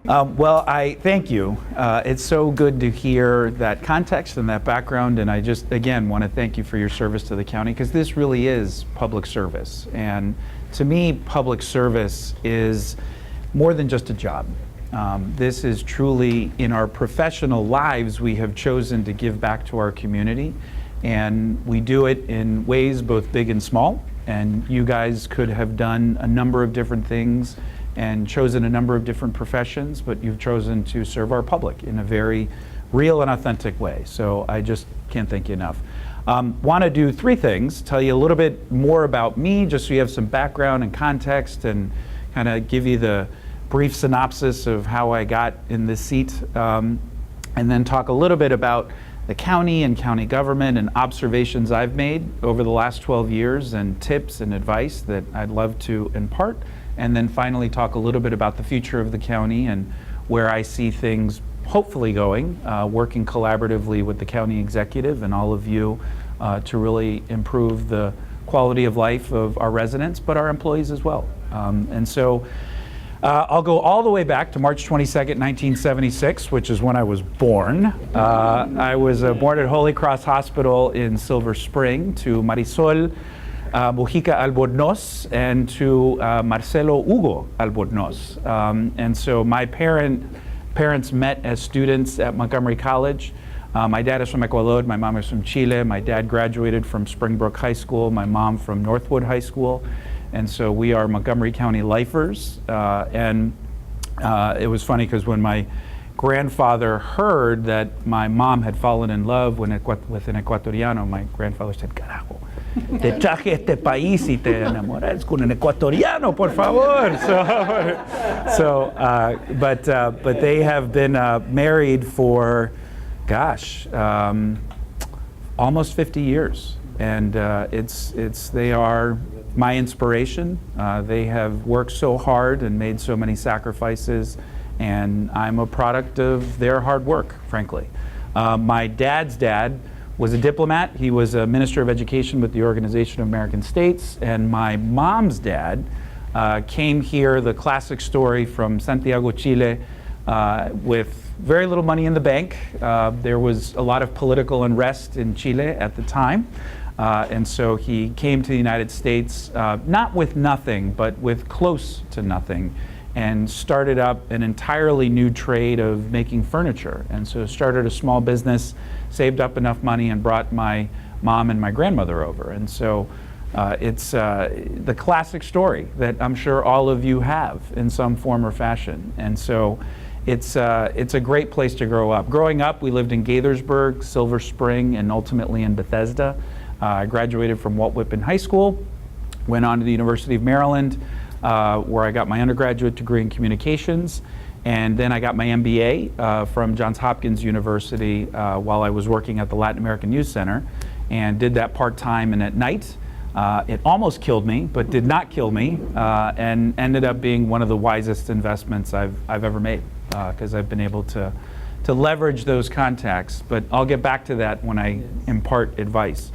Well, I thank you. It's so good to hear that context and that background, and I just, again, want to thank you for your service to the county, because this really is public service. And to me, public service is more than just a job. This is truly, in our professional lives, we have chosen to give back to our community, and we do it in ways both big and small. And you guys could have done a number of different things and chosen a number of different professions, but you've chosen to serve our public in a very real and authentic way. So I just can't thank you enough. Want to do three things: tell you a little bit more about me, just so you have some background and context, and kind of give you the brief synopsis of how I got in this seat, and then talk a little bit about the county and county government and observations I've made over the last 12 years and tips and advice that I'd love to impart. And then finally talk a little bit about the future of the county and where I see things hopefully going, working collaboratively with the county executive and all of you to really improve the quality of life of our residents, but our employees as well. And so I'll go all the way back to March 22nd, 1976, which is when I was born. I was born at Holy Cross Hospital in Silver Spring to Marisol Mujica Albornoz and to Marcelo Hugo Albornoz. And so my parents met as students at Montgomery College. My dad is from Ecuador, my mom is from Chile. My dad graduated from Springbrook High School, my mom from Northwood High School. And so we are Montgomery County lifers. And it was funny because when my grandfather heard that my mom had fallen in love with an Ecuatoriano, my grandfather said, "Carajo, te traje este país y te enamoras con un ecuatoriano, por favor." But they have been married for, gosh, almost 50 years, and they are my inspiration. They have worked so hard and made so many sacrifices, and I'm a product of their hard work, frankly. My dad's dad was a diplomat. He was a minister of education with the Organization of American States, and my mom's dad came here, the classic story, from Santiago, Chile, with very little money in the bank. There was a lot of political unrest in Chile at the time, and so he came to the United States not with nothing, but with close to nothing, and started up an entirely new trade of making furniture. And so started a small business, saved up enough money, and brought my mom and my grandmother over. And so it's the classic story that I'm sure all of you have in some form or fashion. And so it's a great place to grow up. Growing up, we lived in Gaithersburg, Silver Spring, and ultimately in Bethesda. I graduated from Walt Whitman High School, went on to the University of Maryland, where I got my undergraduate degree in communications, and then I got my MBA from Johns Hopkins University while I was working at the Latin American Youth Center, and did that part-time and at night. It almost killed me, but did not kill me, and ended up being one of the wisest investments I've ever made, because I've been able to leverage those contacts. But I'll get back to that when I impart advice.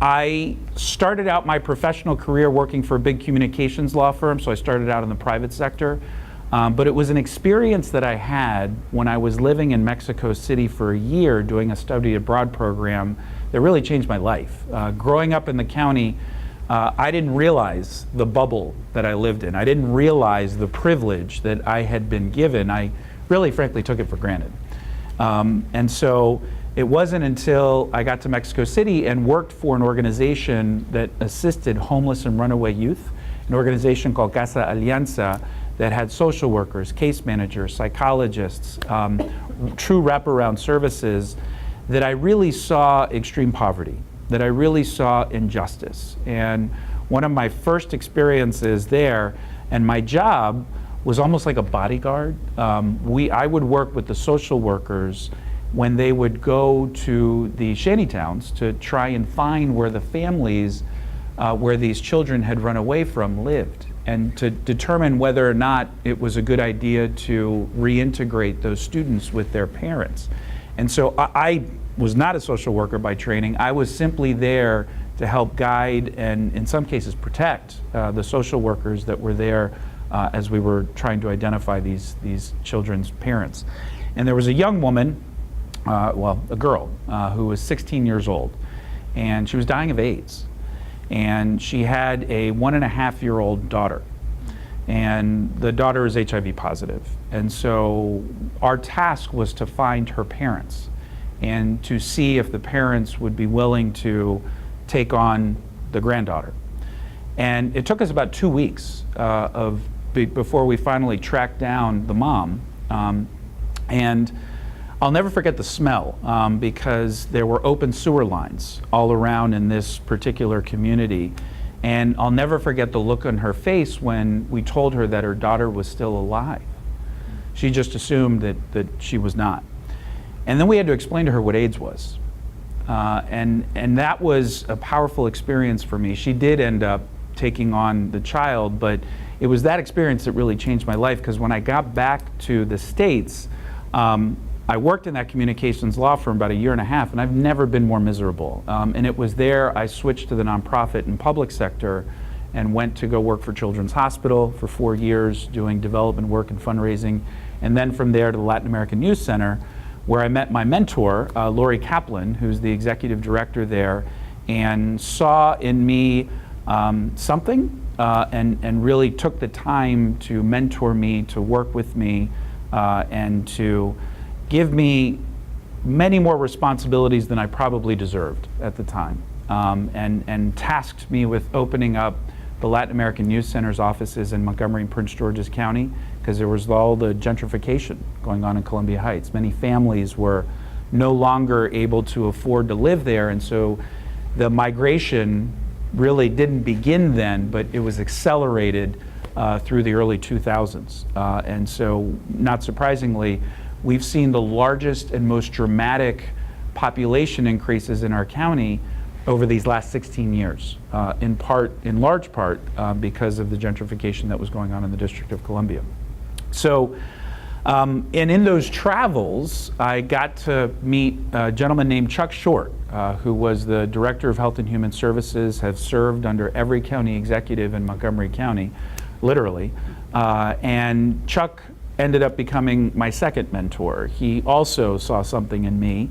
I started out my professional career working for a big communications law firm, so I started out in the private sector. But it was an experience that I had when I was living in Mexico City for a year doing a study abroad program that really changed my life. Growing up in the county, I didn't realize the bubble that I lived in. I didn't realize the privilege that I had been given. I really, frankly, took it for granted. And so it wasn't until I got to Mexico City and worked for an organization that assisted homeless and runaway youth, an organization called Casa Alianza that had social workers, case managers, psychologists, true wraparound services, that I really saw extreme poverty, that I really saw injustice. And one of my first experiences there, and my job was almost like a bodyguard. I would work with the social workers when they would go to the shantytowns to try and find where the families where these children had run away from lived, and to determine whether or not it was a good idea to reintegrate those students with their parents. And so I was not a social worker by training. I was simply there to help guide and in some cases protect the social workers that were there as we were trying to identify these children's parents. And there was a young woman, well, a girl, who was 16 years old, and she was dying of AIDS. And she had a 1.5-year-old daughter. And the daughter is HIV positive. And so our task was to find her parents and to see if the parents would be willing to take on the granddaughter. And it took us about 2 weeks before we finally tracked down the mom. And I'll never forget the smell, because there were open sewer lines all around in this particular community. And I'll never forget the look on her face when we told her that her daughter was still alive. She just assumed that she was not. And then we had to explain to her what AIDS was. And that was a powerful experience for me. She did end up taking on the child, but it was that experience that really changed my life, because when I got back to the States, I worked in that communications law firm about 1.5 years, and I've never been more miserable. And it was there I switched to the nonprofit and public sector and went to go work for Children's Hospital for 4 years doing development work and fundraising, and then from there to the Latin American Youth Center, where I met my mentor, Lori Kaplan, who's the executive director there, and saw in me something and really took the time to mentor me, to work with me, and to give me many more responsibilities than I probably deserved at the time, and tasked me with opening up the Latin American Youth Center's offices in Montgomery and Prince George's County, because there was all the gentrification going on in Columbia Heights. Many families were no longer able to afford to live there, and so the migration really didn't begin then, but it was accelerated through the early 2000s. And so, not surprisingly, we've seen the largest and most dramatic population increases in our county over these last 16 years, in large part, because of the gentrification that was going on in the District of Columbia. So, and in those travels, I got to meet a gentleman named Chuck Short, who was the Director of Health and Human Services, has served under every county executive in Montgomery County, literally. And Chuck ended up becoming my second mentor. He also saw something in me,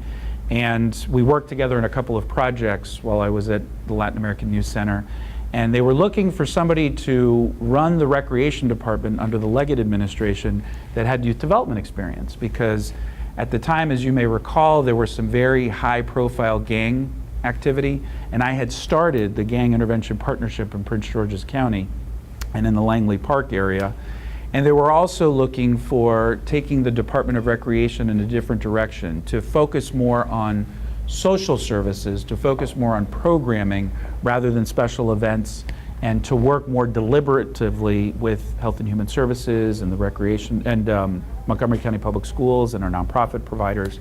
and we worked together in a couple of projects while I was at the Latin American Youth Center. And they were looking for somebody to run the recreation department under the Leggett administration that had youth development experience, because at the time, as you may recall, there were some very high-profile gang activity, and I had started the Gang Intervention Partnership in Prince George's County and in the Langley Park area. And they were also looking for taking the Department of Recreation in a different direction, to focus more on social services, to focus more on programming rather than special events, and to work more deliberatively with Health and Human Services and the recreation and Montgomery County Public Schools and our nonprofit providers.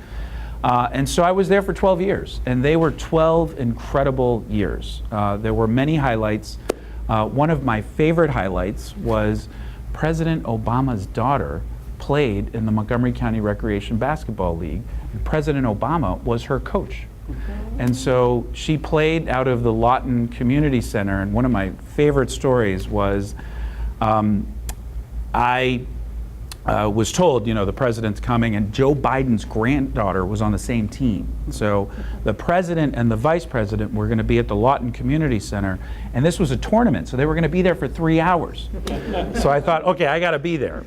And so I was there for 12 years, and they were 12 incredible years. There were many highlights. One of my favorite highlights was President Obama's daughter played in the Montgomery County Recreation Basketball League, and President Obama was her coach. And so she played out of the Lawton Community Center, and one of my favorite stories was I was told, you know, the president's coming, and Joe Biden's granddaughter was on the same team. So the president and the vice president were going to be at the Lawton Community Center, and this was a tournament, so they were going to be there for 3 hours. So I thought, okay, I got to be there.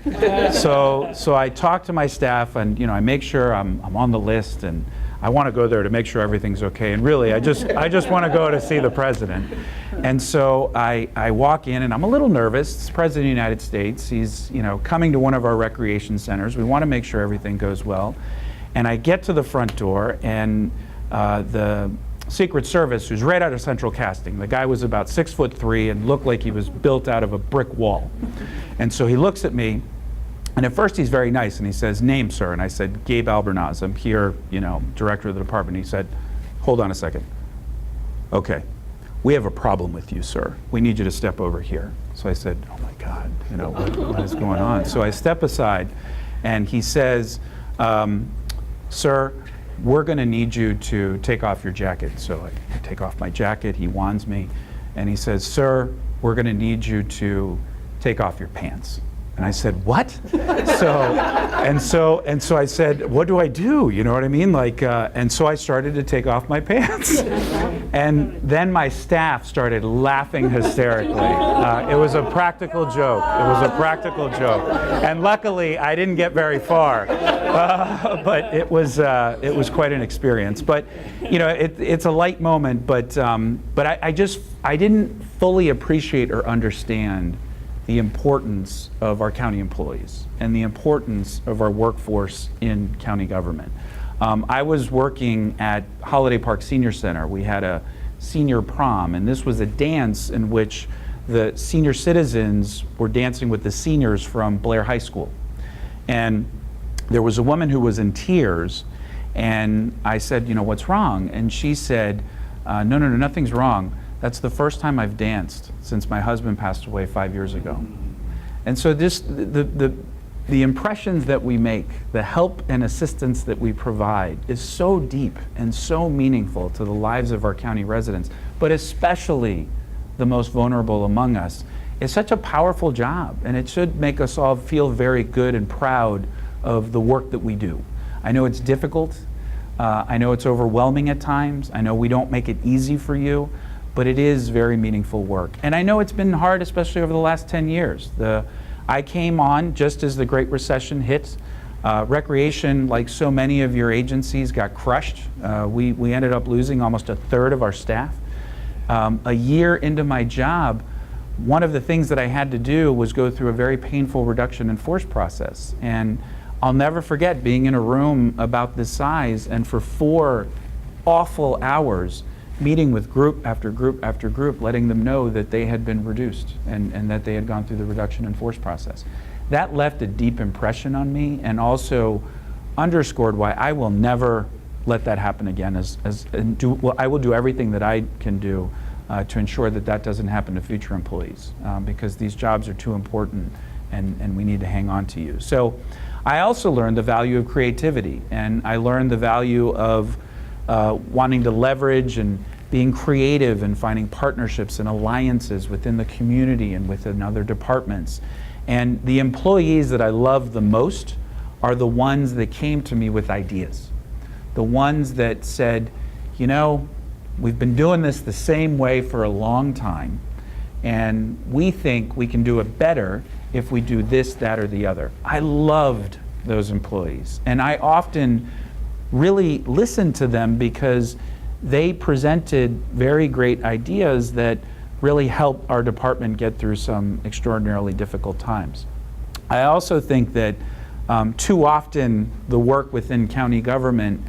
So I talked to my staff, and you know, I make sure I'm on the list, and I want to go there to make sure everything's okay. And really, I just want to go to see the president. And so I walk in, and I'm a little nervous. It's the President of the United States. He's, you know, coming to one of our recreation centers. We want to make sure everything goes well. And I get to the front door, and the Secret Service, who's right out of Central Casting, the guy was about 6'3" and looked like he was built out of a brick wall. And so he looks at me, and at first he's very nice, and he says, "Name, sir?" And I said, "Gabe Albornoz. I'm here, you know, director of the department." He said, "Hold on a second. Okay, we have a problem with you, sir. We need you to step over here." So I said, "Oh my God, you know, what is going on?" So I step aside, and he says, "Sir, we're going to need you to take off your jacket." So I take off my jacket. He wands me, and he says, "Sir, we're going to need you to take off your pants. And I said, what? So I said, what do I do? You know what I mean? And so I started to take off my pants. And then my staff started laughing hysterically. It was a practical joke. It was a practical joke. And luckily, I didn't get very far. But it was quite an experience. But, you know, it's a light moment, but I didn't fully appreciate or understand the importance of our county employees and the importance of our workforce in county government. I was working at Holiday Park Senior Center. We had a senior prom, and this was a dance in which the senior citizens were dancing with the seniors from Blair High School. And there was a woman who was in tears, and I said, you know, what's wrong? And she said, no, nothing's wrong. That's the first time I've danced since my husband passed away 5 years ago. And so the impressions that we make, the help and assistance that we provide is so deep and so meaningful to the lives of our county residents, but especially the most vulnerable among us. It's such a powerful job, and it should make us all feel very good and proud of the work that we do. I know it's difficult. I know it's overwhelming at times. I know we don't make it easy for you, but it is very meaningful work. And I know it's been hard, especially over the last 10 years. I came on just as the Great Recession hit. Recreation, like so many of your agencies, got crushed. We ended up losing almost a third of our staff. A year into my job, one of the things that I had to do was go through a very painful reduction in force process. And I'll never forget being in a room about this size and for 4 awful hours meeting with group after group after group, letting them know that they had been reduced and that they had gone through the reduction in force process. That left a deep impression on me and also underscored why I will never let that happen again. I will do everything that I can do to ensure that that doesn't happen to future employees because these jobs are too important and we need to hang on to you. So I also learned the value of creativity, and I learned the value of wanting to leverage and being creative and finding partnerships and alliances within the community and within other departments. And the employees that I love the most are the ones that came to me with ideas. The ones that said, you know, we've been doing this the same way for a long time, and we think we can do it better if we do this, that, or the other. I loved those employees, and I often really listened to them because they presented very great ideas that really helped our department get through some extraordinarily difficult times. I also think that too often the work within county government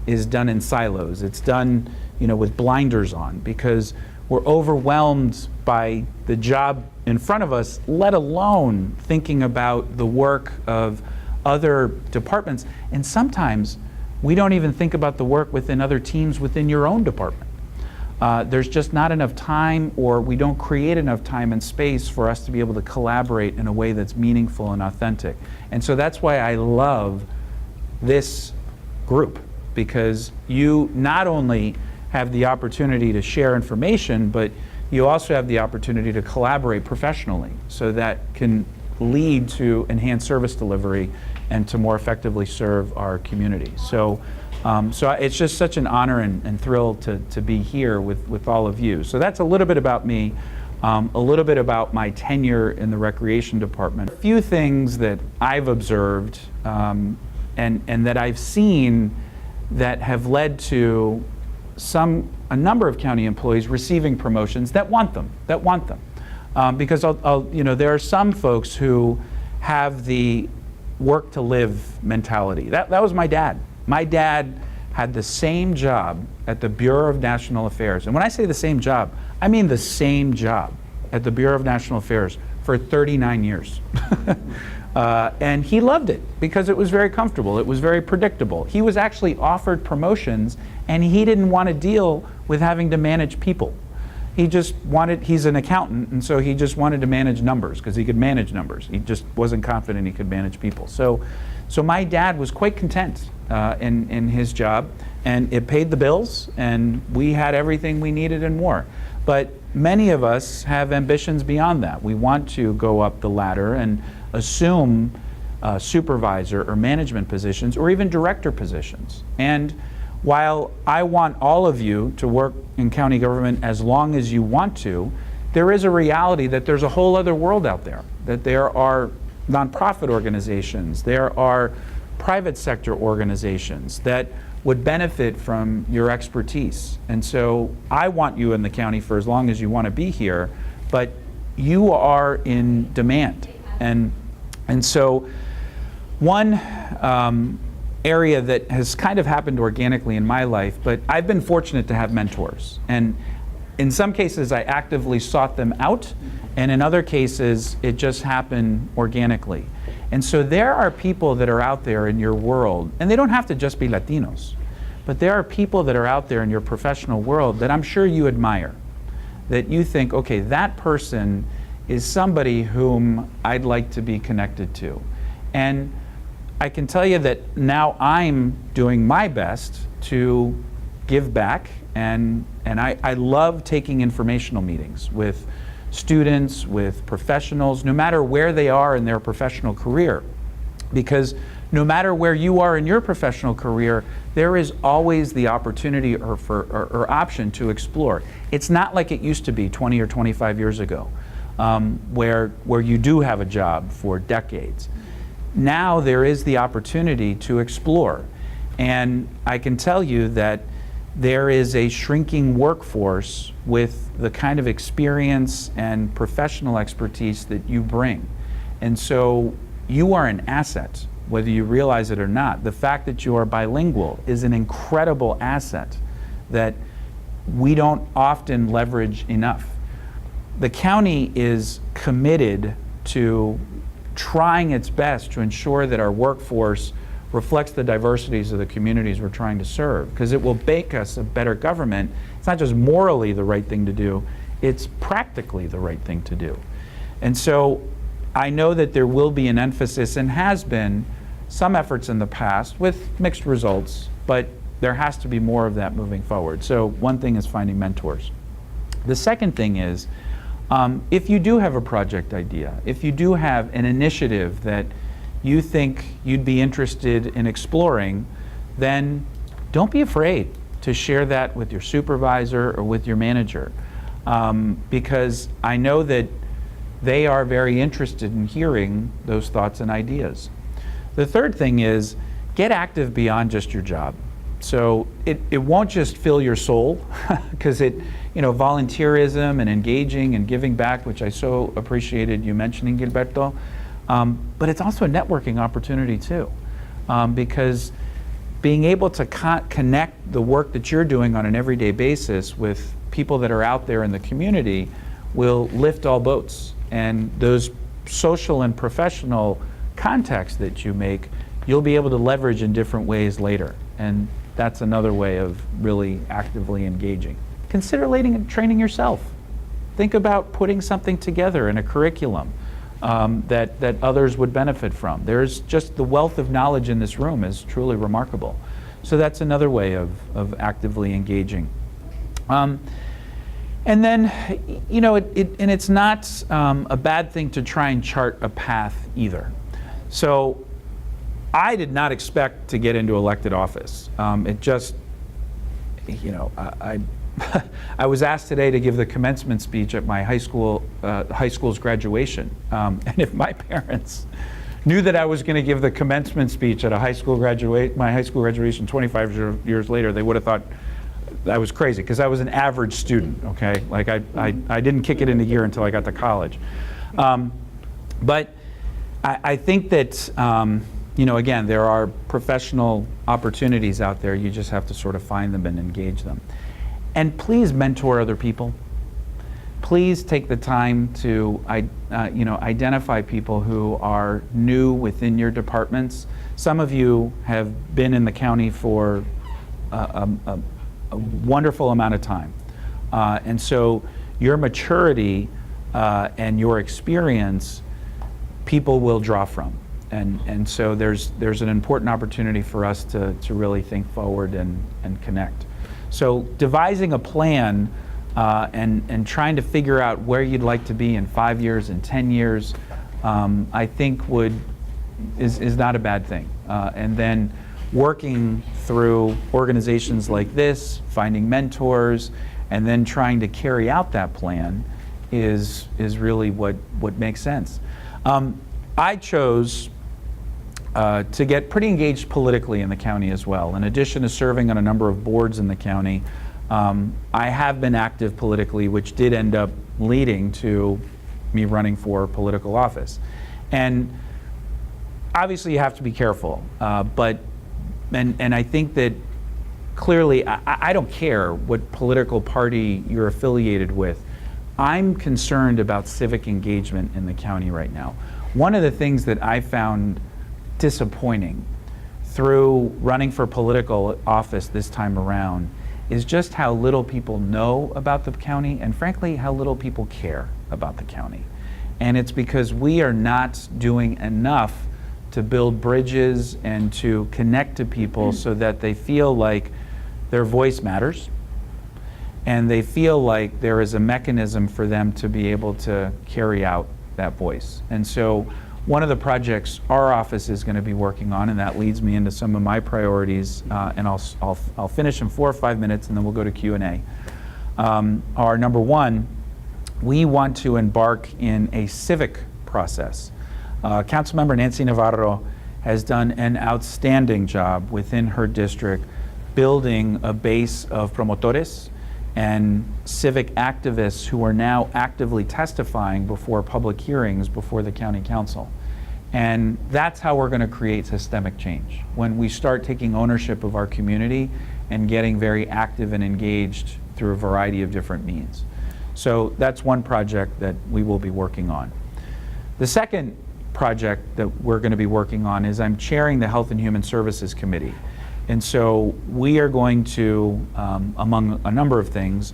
is done in silos. It's done, you know, with blinders on because we're overwhelmed by the job in front of us, let alone thinking about the work of other departments. And sometimes we don't even think about the work within other teams within your own department. There's just not enough time, or we don't create enough time and space for us to be able to collaborate in a way that's meaningful and authentic. And so that's why I love this group, because you not only have the opportunity to share information, but you also have the opportunity to collaborate professionally, so that can lead to enhanced service delivery and to more effectively serve our community. So it's just such an honor and thrill to be here with all of you. So that's a little bit about me, a little bit about my tenure in the Recreation Department. A few things that I've observed and that I've seen that have led to a number of county employees receiving promotions that want them. Because there are some folks who have the work to live mentality. That was my dad. My dad had the same job at the Bureau of National Affairs. And when I say the same job, I mean the same job at the Bureau of National Affairs for 39 years. And he loved it because it was very comfortable. It was very predictable. He was actually offered promotions, and he didn't want to deal with having to manage people. He's an accountant, and so he just wanted to manage numbers because he could manage numbers. He just wasn't confident he could manage people. So my dad was quite content in his job, and it paid the bills, and we had everything we needed and more. But many of us have ambitions beyond that. We want to go up the ladder and assume supervisor or management positions, or even director positions. And while I want all of you to work in county government as long as you want to, there is a reality that there's a whole other world out there, that there are nonprofit organizations, there are private sector organizations that would benefit from your expertise. And so I want you in the county for as long as you want to be here, but you are in demand. And so one area that has kind of happened organically in my life, but I've been fortunate to have mentors. And in some cases, I actively sought them out, and in other cases, it just happened organically. And so there are people that are out there in your world, and they don't have to just be Latinos, but there are people that are out there in your professional world that I'm sure you admire, that you think, okay, that person is somebody whom I'd like to be connected to. And I can tell you that now I'm doing my best to give back, and I love taking informational meetings with students, with professionals, no matter where they are in their professional career. Because no matter where you are in your professional career, there is always the opportunity or option to explore. It's not like it used to be 20 or 25 years ago, where you do have a job for decades. Now there is the opportunity to explore. And I can tell you that there is a shrinking workforce with the kind of experience and professional expertise that you bring. And so you are an asset, whether you realize it or not. The fact that you are bilingual is an incredible asset that we don't often leverage enough. The county is committed to trying its best to ensure that our workforce reflects the diversities of the communities we're trying to serve, because it will make us a better government. It's not just morally the right thing to do, it's practically the right thing to do. And so I know that there will be an emphasis, and has been some efforts in the past with mixed results, but there has to be more of that moving forward. So one thing is finding mentors. The second thing is, if you do have a project idea, if you do have an initiative that you think you'd be interested in exploring, then don't be afraid to share that with your supervisor or with your manager, because I know that they are very interested in hearing those thoughts and ideas. The third thing is, get active beyond just your job. So it won't just fill your soul, because volunteerism and engaging and giving back, which I so appreciated you mentioning, Gilberto, but it's also a networking opportunity too, because being able to connect the work that you're doing on an everyday basis with people that are out there in the community will lift all boats. And those social and professional contacts that you make, you'll be able to leverage in different ways later. And that's another way of really actively engaging. Consider training yourself. Think about putting something together in a curriculum that others would benefit from. There's just the wealth of knowledge in this room is truly remarkable. So that's another way of actively engaging. And then, and it's not a bad thing to try and chart a path either. So I did not expect to get into elected office. It just, I was asked today to give the commencement speech at my high school's graduation. And if my parents knew that I was going to give the commencement speech at my high school graduation 25 years later, they would have thought I was crazy, because I was an average student, okay? Like I didn't kick it into gear until I got to college. But I think that, again, there are professional opportunities out there. You just have to sort of find them and engage them. And please mentor other people. Please take the time to identify people who are new within your departments. Some of you have been in the county for a wonderful amount of time. And so your maturity and your experience, people will draw from. And so there's an important opportunity for us to really think forward and connect. So devising a plan and trying to figure out where you'd like to be in 5 years and 10 years, I think is not a bad thing. And then working through organizations like this, finding mentors, and then trying to carry out that plan is really what makes sense. I chose to get pretty engaged politically in the county as well. In addition to serving on a number of boards in the county, I have been active politically, which did end up leading to me running for political office. And obviously you have to be careful, and I think that clearly I don't care what political party you're affiliated with. I'm concerned about civic engagement in the county right now. One of the things that I found disappointing through running for political office this time around is just how little people know about the county, and frankly, how little people care about the county. And it's because we are not doing enough to build bridges and to connect to people so that they feel like their voice matters, and they feel like there is a mechanism for them to be able to carry out that voice. And so one of the projects our office is going to be working on, and that leads me into some of my priorities, and I'll finish in 4 or 5 minutes and then we'll go to Q&A, are number one, we want to embark in a civic process. Councilmember Nancy Navarro has done an outstanding job within her district building a base of promotores and civic activists who are now actively testifying before public hearings before the county council. And that's how we're going to create systemic change, when we start taking ownership of our community and getting very active and engaged through a variety of different means. So that's one project that we will be working on. The second project that we're going to be working on is I'm chairing the Health and Human Services Committee. And so we are going to, among a number of things,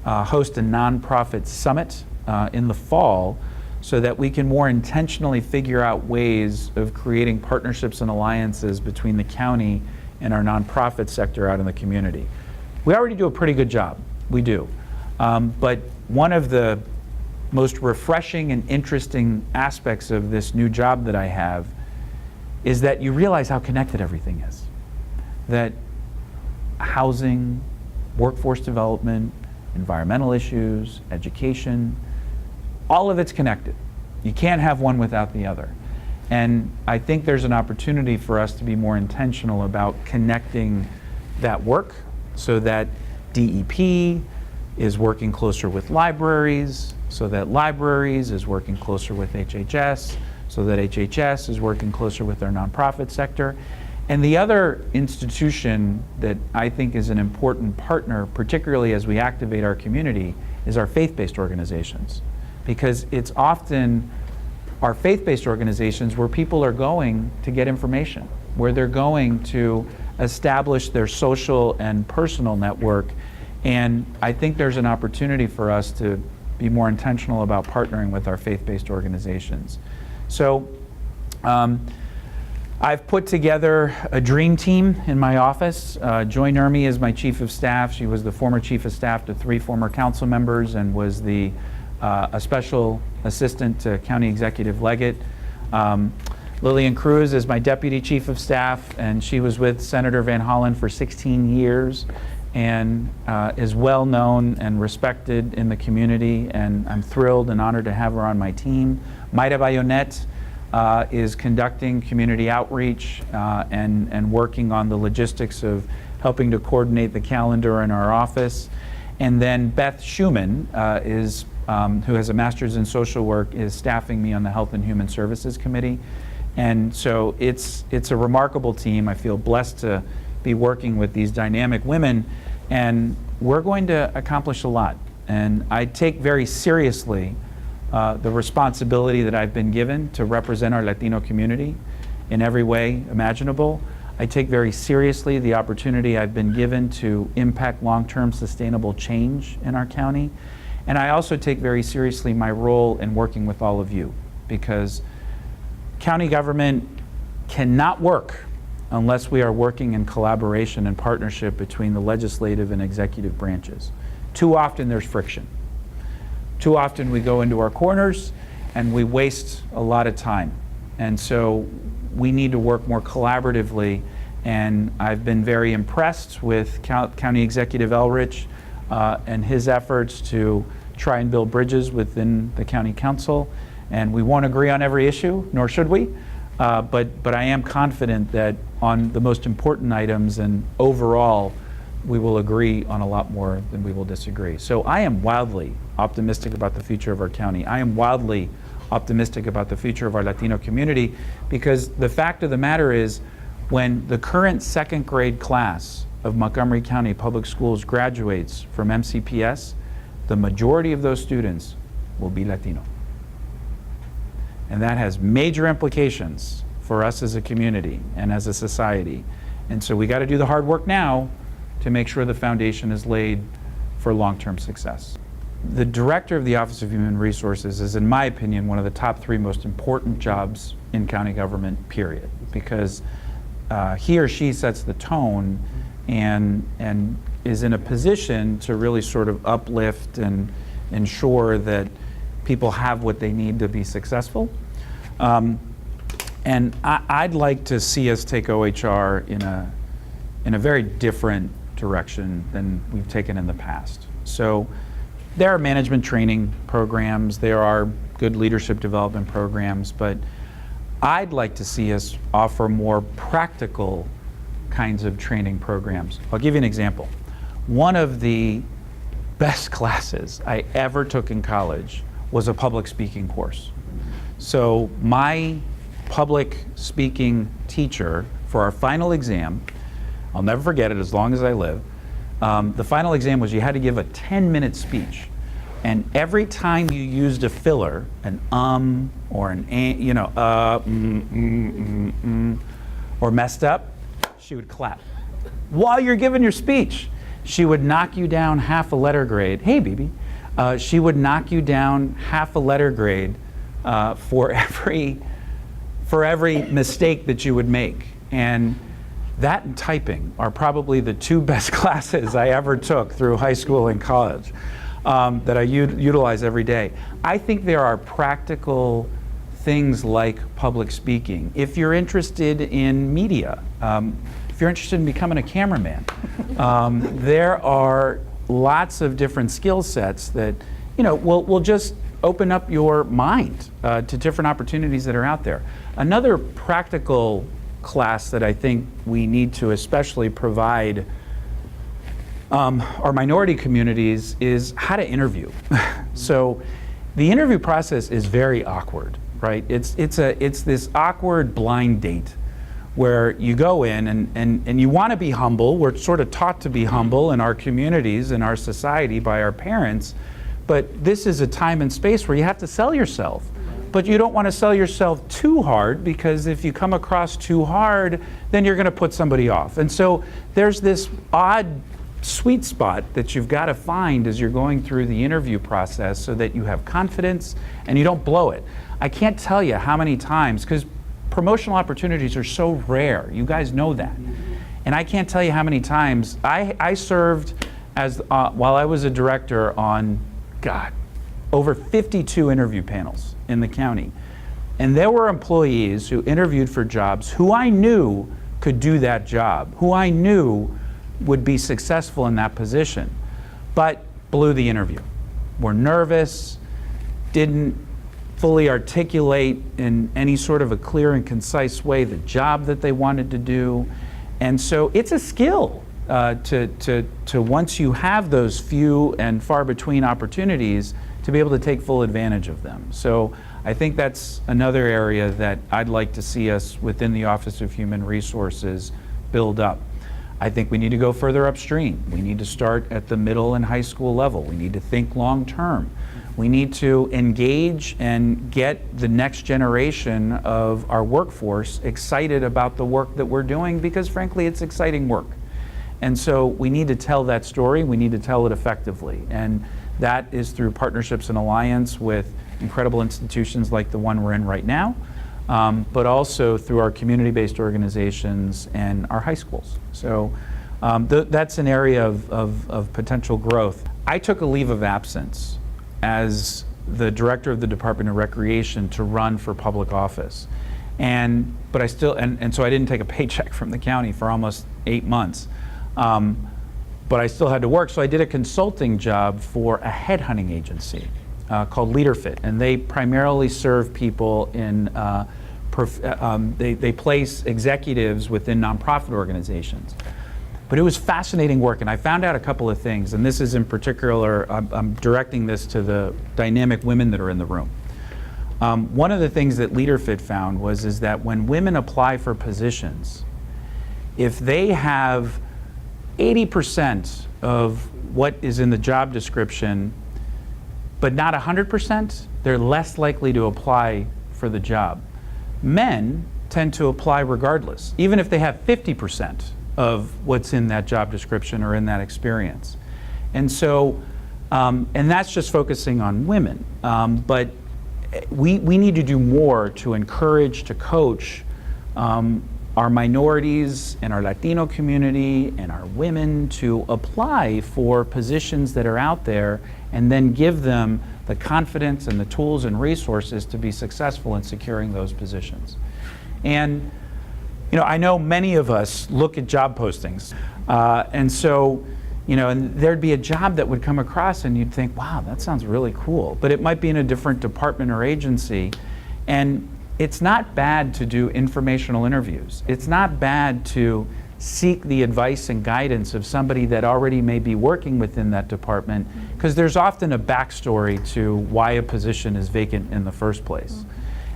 host a nonprofit summit in the fall so that we can more intentionally figure out ways of creating partnerships and alliances between the county and our nonprofit sector out in the community. We already do a pretty good job, we do. But one of the most refreshing and interesting aspects of this new job that I have is that you realize how connected everything is. That housing, workforce development, environmental issues, education, all of it's connected. You can't have one without the other. And I think there's an opportunity for us to be more intentional about connecting that work so that DEP is working closer with libraries, so that libraries is working closer with HHS, so that HHS is working closer with their nonprofit sector. And the other institution that I think is an important partner, particularly as we activate our community, is our faith-based organizations. Because it's often our faith-based organizations where people are going to get information, where they're going to establish their social and personal network. And I think there's an opportunity for us to be more intentional about partnering with our faith-based organizations. So I've put together a dream team in my office. Joy Nurmi is my chief of staff. She was the former chief of staff to 3 former council members and was a special assistant to County Executive Leggett. Lillian Cruz is my deputy chief of staff, and she was with Senator Van Hollen for 16 years and is well known and respected in the community, and I'm thrilled and honored to have her on my team. Mayra Bayonet is conducting community outreach and working on the logistics of helping to coordinate the calendar in our office. And then Beth Schumann who has a master's in social work, is staffing me on the Health and Human Services Committee. And so it's a remarkable team. I feel blessed to be working with these dynamic women, and we're going to accomplish a lot. And I take very seriously the responsibility that I've been given to represent our Latino community in every way imaginable. I take very seriously the opportunity I've been given to impact long-term sustainable change in our county. And I also take very seriously my role in working with all of you, because county government cannot work unless we are working in collaboration and partnership between the legislative and executive branches. too often there's friction. Too often we go into our corners and we waste a lot of time. And so we need to work more collaboratively, and I've been very impressed with County Executive Elrich and his efforts to try and build bridges within the County Council. And we won't agree on every issue, nor should we, but I am confident that on the most important items and overall, we will agree on a lot more than we will disagree. So I am wildly optimistic about the future of our county. I am wildly optimistic about the future of our Latino community, because the fact of the matter is, when the current second grade class of Montgomery County Public Schools graduates from MCPS, the majority of those students will be Latino. And that has major implications for us as a community and as a society. And so we got to do the hard work now to make sure the foundation is laid for long-term success. The director of the Office of Human Resources is, in my opinion, one of the top 3 most important jobs in county government, period, because he or she sets the tone and is in a position to really sort of uplift and ensure that people have what they need to be successful. And I'd like to see us take OHR in a very different direction than we've taken in the past. So there are management training programs, there are good leadership development programs, but I'd like to see us offer more practical kinds of training programs. I'll give you an example. One of the best classes I ever took in college was a public speaking course. So my public speaking teacher for our final exam, I'll never forget it as long as I live, the final exam was you had to give a 10-minute speech. And every time you used a filler, an or an you know, or messed up, she would clap. While you're giving your speech, she would knock you down half a letter grade. Hey, BB. She would knock you down half a letter grade for every mistake that you would make. And that and typing are probably the 2 best classes I ever took through high school and college that I utilize every day. I think there are practical things like public speaking. If you're interested in media, if you're interested in becoming a cameraman, there are lots of different skill sets that, you know, will just open up your mind to different opportunities that are out there. Another practical class that I think we need to especially provide our minority communities is how to interview. So the interview process is very awkward, right? It's this awkward blind date where you go in and you want to be humble. We're sort of taught to be humble in our communities, in our society, by our parents, but this is a time and space where you have to sell yourself. But you don't want to sell yourself too hard, because if you come across too hard, then you're going to put somebody off. And so there's this odd sweet spot that you've got to find as you're going through the interview process so that you have confidence and you don't blow it. I can't tell you how many times, because promotional opportunities are so rare. You guys know that. And I can't tell you how many times I served as while I was a director on, God, over 52 interview panels in the county. And there were employees who interviewed for jobs who I knew could do that job, who I knew would be successful in that position, but blew the interview. Were nervous, didn't fully articulate in any sort of a clear and concise way the job that they wanted to do. And so it's a skill to once you have those few and far between opportunities, to be able to take full advantage of them. So I think that's another area that I'd like to see us within the Office of Human Resources build up. I think we need to go further upstream. We need to start at the middle and high school level. We need to think long term. We need to engage and get the next generation of our workforce excited about the work that we're doing, because frankly, it's exciting work. And so we need to tell that story. We need to tell it effectively. And that is through partnerships and alliance with incredible institutions like the one we're in right now, but also through our community-based organizations and our high schools. So that's an area of potential growth. I took a leave of absence as the director of the Department of Recreation to run for public office. But I still, and so I didn't take a paycheck from the county for almost 8 months. But I still had to work, so I did a consulting job for a headhunting agency called LeaderFit, and they primarily serve people in, they place executives within nonprofit organizations. But it was fascinating work, and I found out a couple of things, and this is in particular, I'm directing this to the dynamic women that are in the room. One of the things that LeaderFit found is that when women apply for positions, if they have 80% of what is in the job description, but not 100%, they're less likely to apply for the job. Men tend to apply regardless, even if they have 50% of what's in that job description or in that experience. And so, and that's just focusing on women. But we need to do more to encourage, to coach our minorities and our Latino community and our women to apply for positions that are out there, and then give them the confidence and the tools and resources to be successful in securing those positions. And you know, I know many of us look at job postings, and so, you know, and there'd be a job that would come across and you'd think, wow, that sounds really cool, but it might be in a different department or agency. And it's not bad to do informational interviews. It's not bad to seek the advice and guidance of somebody that already may be working within that department, because there's often a backstory to why a position is vacant in the first place.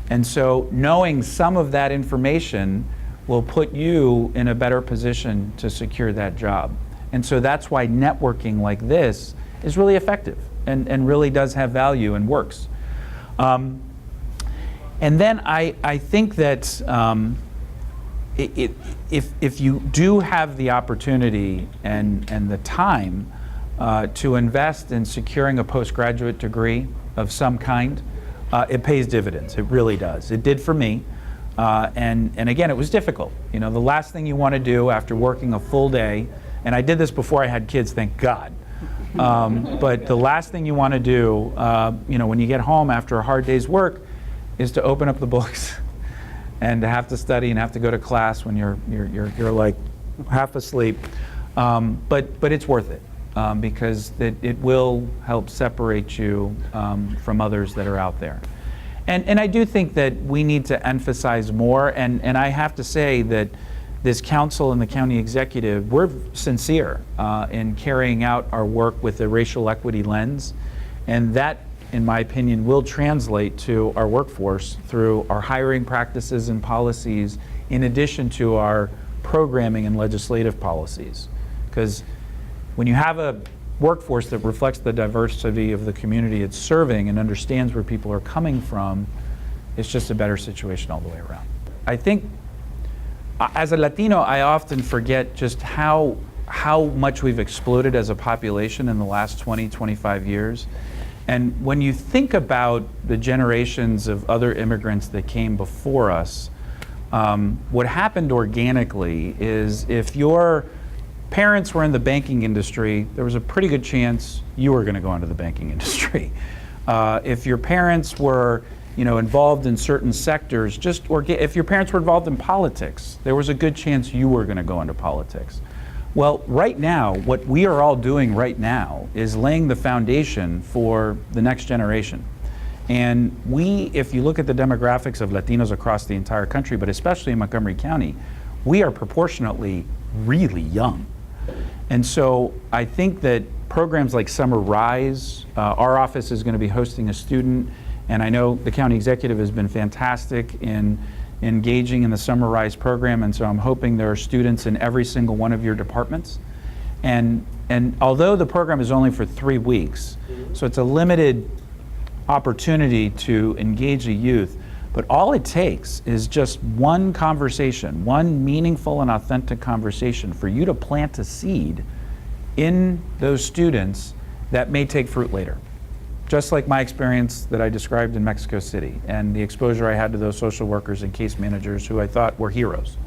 And so knowing some of that information will put you in a better position to secure that job. And so that's why networking like this is really effective and really does have value and works. And then I think that if you do have the opportunity and the time to invest in securing a postgraduate degree of some kind, it pays dividends. It really does. It did for me. And again, it was difficult. You know, the last thing you want to do after working a full day, and I did this before I had kids, thank God. But the last thing you want to do, you know, when you get home after a hard day's work, is to open up the books and to have to study and have to go to class when you're like half asleep. But it's worth it because it will help separate you from others that are out there. And I do think that we need to emphasize more, and I have to say that this council and the county executive, we're sincere in carrying out our work with a racial equity lens, and that, in my opinion, will translate to our workforce through our hiring practices and policies, in addition to our programming and legislative policies. Because when you have a workforce that reflects the diversity of the community it's serving and understands where people are coming from, it's just a better situation all the way around. I think as a Latino, I often forget just how much we've exploded as a population in the last 20, 25 years. And when you think about the generations of other immigrants that came before us, what happened organically is if your parents were in the banking industry, there was a pretty good chance you were going to go into the banking industry. If your parents were, you know, involved in certain sectors, if your parents were involved in politics, there was a good chance you were going to go into politics. Well, right now, what we are all doing right now is laying the foundation for the next generation. And if you look at the demographics of Latinos across the entire country, but especially in Montgomery County, we are proportionately really young. And so I think that programs like Summer Rise, our office is going to be hosting a student, and I know the county executive has been fantastic in engaging in the Summer Rise program, and so I'm hoping there are students in every single one of your departments. And although the program is only for 3 weeks, so it's a limited opportunity to engage the youth, but all it takes is just one conversation, one meaningful and authentic conversation for you to plant a seed in those students that may take fruit later. Just like my experience that I described in Mexico City and the exposure I had to those social workers and case managers who I thought were heroes.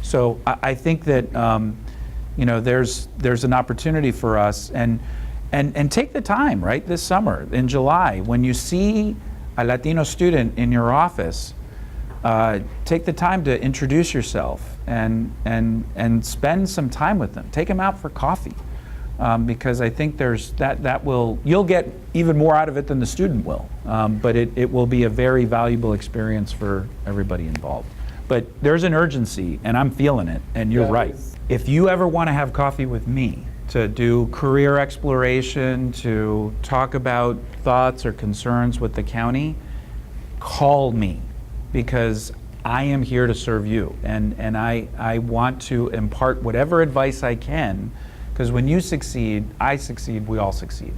So I think that you know, there's an opportunity for us, and And take the time, right, this summer, in July, when you see a Latino student in your office, take the time to introduce yourself and spend some time with them. Take them out for coffee, because I think you'll get even more out of it than the student will. But it will be a very valuable experience for everybody involved. But there's an urgency, and I'm feeling it, and you're right. If you ever want to have coffee with me to do career exploration, to talk about thoughts or concerns with the county, call me, because I am here to serve you, and I want to impart whatever advice I can, because when you succeed, I succeed, we all succeed.